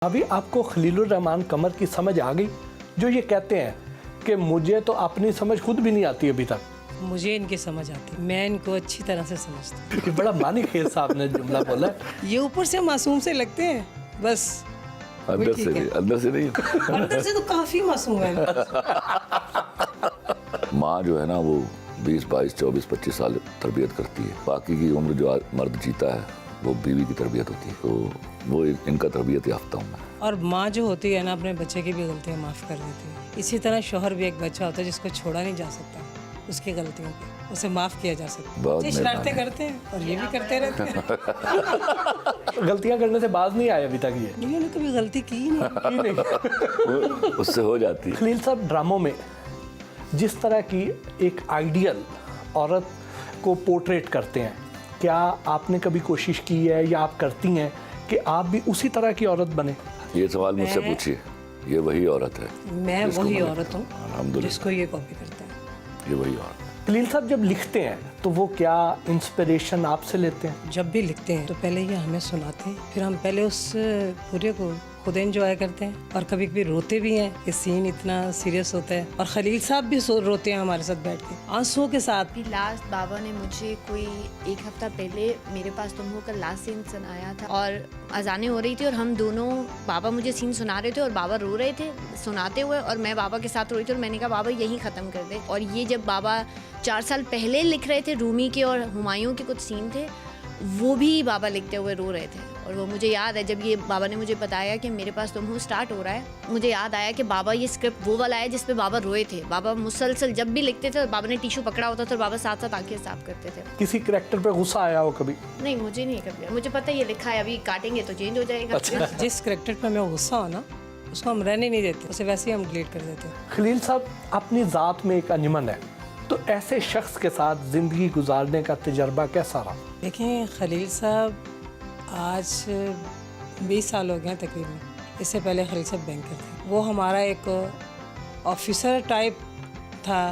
अभी आपको खलीलुर रहमान कमर की समझ आ गई, जो ये कहते हैं कि मुझे तो अपनी समझ खुद भी नहीं आती अभी तक। मुझे इनकी समझ आती, मैं इनको अच्छी तरह से समझती हूँ। ये बड़ा मानी खेल साहब ने जुमला बोला है। ये ऊपर से मासूम से लगते हैं, बस अंदर से नहीं, अंदर से नहीं। अंदर से तो काफी मासूम है। माँ जो है ना वो 20, 22, 24, 25 साल तरबियत करती है। बाकी की उम्र जो मर्द जीता है वो बीवी की तरबियत होती है। तो वो इनका तरबियत याफ्ता हूँ मैं। और माँ जो होती है ना अपने बच्चे की भी गलतियाँ माफ़ कर देती है। इसी तरह शौहर भी एक बच्चा होता है जिसको छोड़ा नहीं जा सकता उसकी गलतियों पे, उसे माफ़ किया जा सकता बहुत है। शरारतें करते हैं और ये भी करते रहते हैं। गलतियां करने से बाज नहीं आए अभी तक ये। इन्होंने कभी गलती की ही नहीं। उससे हो जाती है। खलील साहब ड्रामों में जिस तरह की एक आइडियल औरत को पोर्ट्रेट करते हैं, क्या आपने कभी कोशिश की है या आप करती हैं कि आप भी उसी तरह की औरत बने? ये सवाल मुझसे पूछिए, ये वही औरत है। मैं वही औरत हूँ अल्हम्दुलिल्लाह, जिसको ये कॉपी करता है। ये वही औरत। खलील साहब जब लिखते हैं तो वो क्या इंस्पिरेशन आपसे लेते हैं? जब भी लिखते हैं तो पहले ये हमें सुनाते हैं, फिर हम पहले उस पूरे को खुद एंजॉय करते हैं और कभी कभी रोते भी हैं कि सीन इतना सीरियस होता है। और खलील साहब भी रोते हैं हमारे साथ बैठ के आंसुओं के साथ। अभी लास्ट बाबा ने मुझे कोई एक हफ्ता पहले मेरे पास तुम हो का लास्ट सीन सुनाया था और अजानें हो रही थी और हम दोनों, बाबा मुझे सीन सुना रहे थे और बाबा रो रहे थे सुनाते हुए और मैं बाबा के साथ रो रही थी और मैंने कहा बाबा यहीं ख़त्म कर दे। और ये जब बाबा 4 साल पहले लिख रहे थे, रूमी के और हुमायूं के कुछ सीन थे, वो भी बाबा लिखते हुए रो रहे थे। और वो मुझे याद है जब ये बाबा ने मुझे बताया कि मेरे पास तुम हो स्टार्ट हो रहा है, मुझे याद आया कि बाबा ये स्क्रिप्ट वो वाला है जिस पे बाबा रोए थे। बाबा मुसलसल जब भी लिखते थे और बाबा ने टिश्यू पकड़ा होता था और बाबा साथ साथ आंखें साफ करते थे। किसी कैरेक्टर पे गुस्सा आया हो कभी? नहीं, मुझे नहीं कभी, मुझे पता है ये लिखा है, अभी काटेंगे तो चेंज हो जाएगा। अच्छा। जिस करेक्टर पे हमें गुस्सा हो ना उसको हम रहने नहीं देते, उसे वैसे ही हम डिलीट कर देते हैं। खलील साहब अपनी ज़ात में एक अंजमन है, तो ऐसे शख्स के साथ ज़िंदगी गुजारने का तजर्बा कैसा रहा? देखें खलील साहब आज 20 साल हो गए हैं तकरीबन। इससे पहले खलील साहब बैंकर थे। वो हमारा एक ऑफिसर टाइप था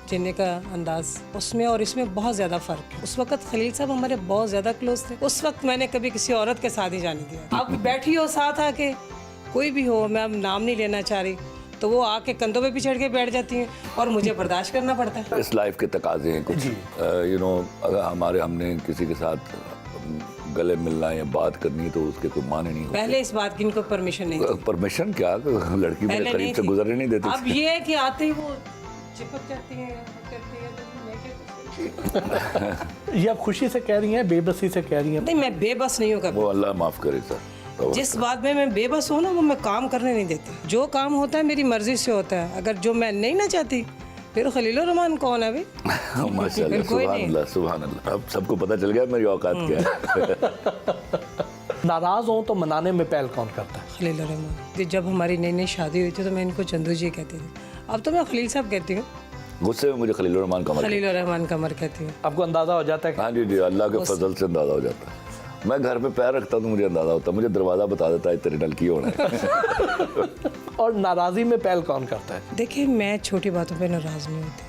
जीने का अंदाज, उसमें और इसमें बहुत ज़्यादा फ़र्क है। उस वक्त खलील साहब हमारे बहुत ज़्यादा क्लोज थे। उस वक्त मैंने कभी किसी औरत के साथ ही जाने दिया। अब बैठी हो साथ आके, कोई भी हो, मैं अब नाम नहीं लेना चाह रही, तो वो आके कंधों पे भी चढ़ के बैठ जाती हैं और मुझे बर्दाश्त करना पड़ता है। इस लाइफ के तकाजे हैं कुछ। अगर हमने किसी के साथ गले मिलना है या बात करनी है तो उसके कोई माने नहीं होते। पहले इस बात की इनको परमिशन नहीं थी। परमिशन क्या, लड़की मेरे करीब से गुजरने नहीं देती। अब ये है कि आते ही वो चिपक जाती है, करती है, तो मैं क्या ये आप खुशी से कह रही हैं, बेबसी से कह रही हैं? नहीं, मैं बेबस नहीं हूँ कभी। वो अल्लाह माफ़ करे सर। जिस बात में मैं बेबस हूँ ना वो मैं काम करने नहीं देती। जो काम होता है मेरी मर्जी से होता है। अगर जो मैं नहीं ना चाहती फिर खलीलुर रहमान कौन है भाई? माशाल्लाह, सुभान अल्लाह, सुभान अल्लाह। अब सबको पता चल गया मेरी औकात क्या है। नाराज़ हो तो मनाने में पहल कौन करता है? खलीलुर रहमान। जब हमारी नई नई शादी हुई थी तो मैं इनको चंदू जी कहती थी, अब तो मैं खलील साहब कहती हूँ। गुस्से में मुझे खलीलुर रहमान कमर कहती हूँ। आपको अंदाज़ा हो जाता है? हाँ जी, अल्लाह के फजल से अंदाज़ा हो जाता है। मैं घर पे पैर रखता तो मुझे अंदाज़ा होता, मुझे दरवाज़ा बता देता है तेरे नलकी होना है। और नाराज़ी में पहल कौन करता है? देखिए, मैं छोटी बातों पे नाराज़ नहीं होती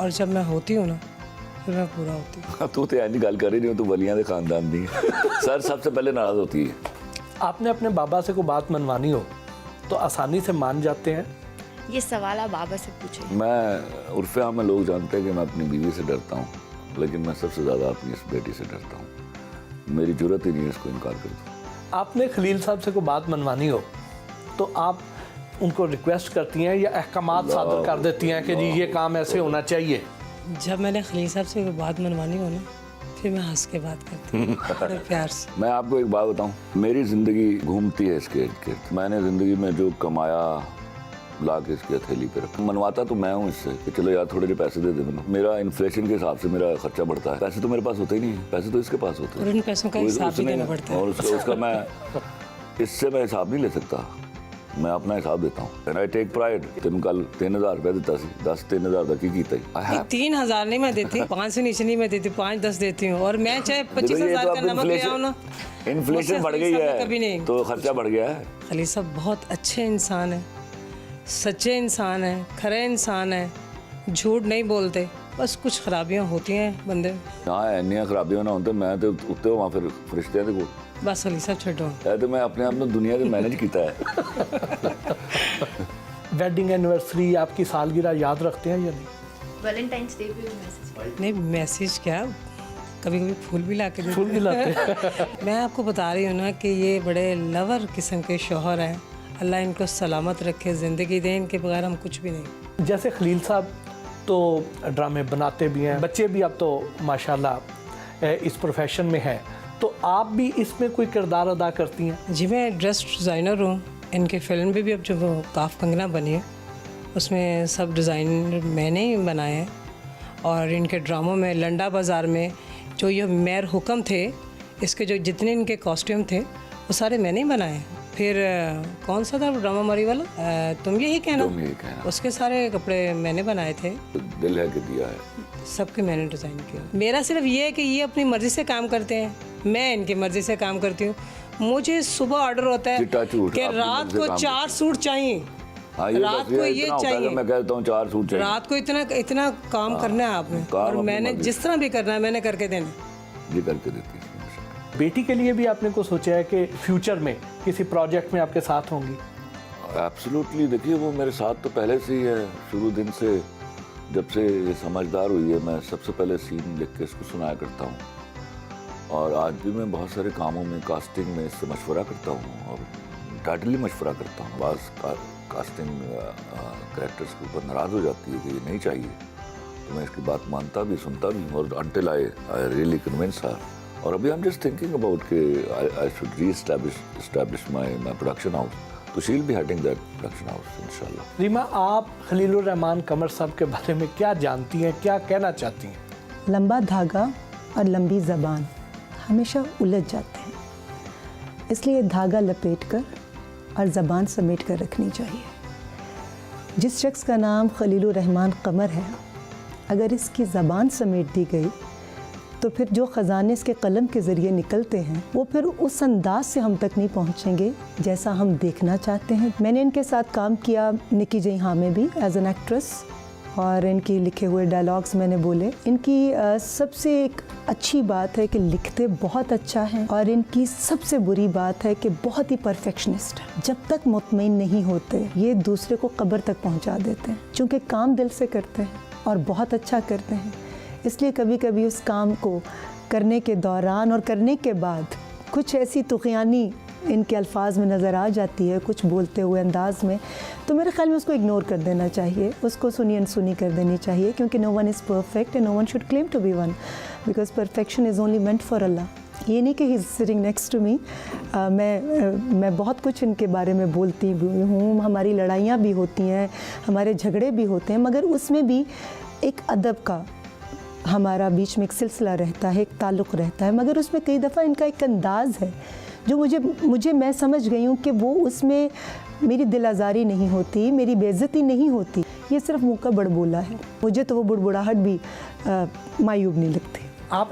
और जब मैं होती हूँ ना फिर मैं पूरा होती हूँ। तू तो ऐसी गल कर ही नहीं हो, तू वलियां दे खानदान दी सर सबसे पहले नाराज़ होती है। आपने अपने बाबा से कोई बात मनवानी हो तो आसानी से मान जाते हैं? ये सवाल आप बाबा से पूछे। मैं उर्फ़े आम में लोग जानते हैं कि मैं अपनी बीवी से डरता हूँ, लेकिन मैं सबसे ज़्यादा अपनी इस बेटी से डरता हूँ। मेरी जुर्रत ही नहीं है इसको इनकार कर दूँ। आपने खलील साहब से कोई बात मनवानी हो तो आप उनको रिक्वेस्ट करती हैं या अहकामात सादर कर देती हैं कि जी ये काम ऐसे होना चाहिए? जब मैंने खलील साहब से कोई बात मनवानी हो ना फिर मैं हंस के बात करती हूँ, बड़े प्यार से। मैं आपको एक बात बताऊं, मेरी ज़िंदगी घूमती है इसके इर्द गिर्द। मैंने ज़िंदगी में जो कमाया ला के इसकी हथेली पे रखा। मनवाता तो मैं हूँ इससे कि चलो यार थोड़े जो पैसे दे दे मैंने। मेरा इन्फ्लेशन के हिसाब से मेरा खर्चा बढ़ता है। पैसे तो मेरे पास होते ही नहीं, पैसे तो इसके पास होते हैं और इन पैसों का हिसाब भी देना पड़ता है। और उसका मैं इससे मैं हिसाब नहीं ले सकता, मैं अपना हिसाब देता हूँ। And I take pride. तेन कल 3000 रुपये देता सी, 10-3000 का की कीता ही। 3000 नहीं मैं देती, 5 से नीचे नहीं मैं देती, 5-10 देती हूँ। और मैं चाहे 25,000 का नमक ले आऊँ ना, इन्फ्लेशन बढ़ गई है तो खर्चा बढ़ गया है। खलील साहब बहुत अच्छे इंसान है, सच्चे इंसान है, खरे इंसान है, झूठ नहीं बोलते। बस कुछ खराबियाँ होती हैं बंदे। हाँ, इन्नियां खराबियां ना होते मैं तो उत्ते होवां फिर फरिश्ते दे कोल। बस अली साहब छोड़ो ਇਹ ਤੇ ਮੈਂ ਆਪਣੇ ਆਪ ਨੂੰ ਦੁਨੀਆ 'ਚ ਮੈਨੇਜ ਕੀਤਾ ਹੈ। वेडिंग एनिवर्सरी आपकी सालगिरह याद रखते हैं या नहीं? वैलेंटाइंस डे पे मैसेज नहीं मैसेज क्या, कभी कभी फूल भी ला के देते फूल भी लाते हैं। मैं आपको बता रही हूँ ना कि ये बड़े लवर किस्म के शौहर हैं, अल्लाह इनको सलामत रखे, ज़िंदगी दे, इनके बगैर हम कुछ भी नहीं। जैसे खलील साहब तो ड्रामे बनाते भी हैं, बच्चे भी अब तो माशाल्लाह इस प्रोफेशन में हैं, तो आप भी इसमें कोई किरदार अदा करती हैं? जी मैं ड्रेस डिज़ाइनर हूँ। इनकी फिल्म भी अब जो वो काफ कंगना बनी है उसमें सब डिज़ाइन मैंने ही बनाए हैं। और इनके ड्रामों में लंडा बाज़ार में जो ये मेयर हुक्म थे, इसके जो जितने इनके कॉस्ट्यूम थे वो सारे मैंने ही बनाए हैं। फिर कौन सा था वो ड्रामा मरी वाला, तुम यही कहना, तुम यही कहना। उसके सारे कपड़े मैंने बनाए थे, दिल है कि दिया है। सबके मैंने डिज़ाइन किया। मेरा सिर्फ ये है कि ये अपनी मर्ज़ी से काम करते हैं, मैं इनकी मर्ज़ी से काम करती हूँ। मुझे सुबह ऑर्डर होता है चिट्टा झूठ, कि अपनी रात मर्ज़ी को से काम 4 सूट चाहिए, हाँ, रात बस को ये इतना होता है कि चाहिए, मैं कहता हूँ 4 सूट चाहिए। रात को इतना इतना काम करना है आपने, काम और अपनी मैंने मर्ज़ी जिस तरह भी करना है मैंने करके देना। ये करके देती है। बेटी के लिए भी आपने को सोचा है कि फ्यूचर में किसी प्रोजेक्ट में आपके साथ होंगी? एब्सोल्युटली, देखिए वो मेरे साथ तो पहले से ही है, शुरू दिन से, जब से ये समझदार हुई है। मैं सबसे पहले सीन लिख के इसको सुनाया करता हूँ, और आज भी मैं बहुत सारे कामों में, कास्टिंग में इससे मशवरा करता हूँ, और टाइटली मशवरा करता हूँ। बाज़ कास्टिंग कैरेक्टर्स के ऊपर नाराज़ हो जाती है कि ये नहीं चाहिए, तो मैं इसकी बात मानता भी, सुनता भी, और until I really convince her. और अभी I am just thinking about कि आई शुड री एस्टैब्लिश माई प्रोडक्शन हाउस, तो she will be heading that production house इंशाल्लाह। रीमा, आप खलीलुर रहमान कमर साहब के बारे में क्या जानती हैं, क्या कहना चाहती हैं? लंबा धागा और लंबी ज़बान हमेशा उलझ जाते हैं, इसलिए धागा लपेटकर और ज़बान समेट कर रखनी चाहिए। जिस शख्स का नाम खलीलुर रहमान कमर है, अगर इसकी ज़बान समेट दी गई तो फिर जो ख़जाने इसके कलम के ज़रिए निकलते हैं वो फिर उस अंदाज से हम तक नहीं पहुंचेंगे जैसा हम देखना चाहते हैं। मैंने इनके साथ काम किया निकी जई हाँ में भी एज एन एक्ट्रेस, और इनकी लिखे हुए डायलॉग्स मैंने बोले। इनकी सबसे एक अच्छी बात है कि लिखते बहुत अच्छा है, और इनकी सबसे बुरी बात है कि बहुत ही परफेक्शनिस्ट है। जब तक मुतमईन नहीं होते ये दूसरे को कब्र तक पहुंचा देते हैं, चूँकि काम दिल से करते हैं और बहुत अच्छा करते हैं, इसलिए कभी कभी उस काम को करने के दौरान और करने के बाद कुछ ऐसी तुग़यानी इनके अल्फाज में नज़र आ जाती है, कुछ बोलते हुए अंदाज में, तो मेरे ख्याल में उसको इग्नोर कर देना चाहिए, उसको सुनी अनसुनी कर देनी चाहिए, क्योंकि no one is perfect and no one should claim to be one, because perfection is only meant for Allah. ये नहीं कि he is sitting next to me. मैं बहुत कुछ इनके बारे में बोलती हूँ, हमारी लड़ाइयाँ भी होती हैं, हमारे झगड़े भी होते हैं, मगर उसमें भी एक अदब का हमारा बीच में एक सिलसिला रहता है, एक ताल्लुक़ रहता है, मगर उसमें कई दफ़ा इनका एक अंदाज़ है जो मुझे मैं समझ गई हूँ कि वो उसमें मेरी दिल आज़ारी नहीं होती, मेरी बेइज्जती नहीं होती, ये सिर्फ मुँह का बड़बोला है। मुझे तो वो बुड़बुड़ाहट भी मायूब नहीं लगती।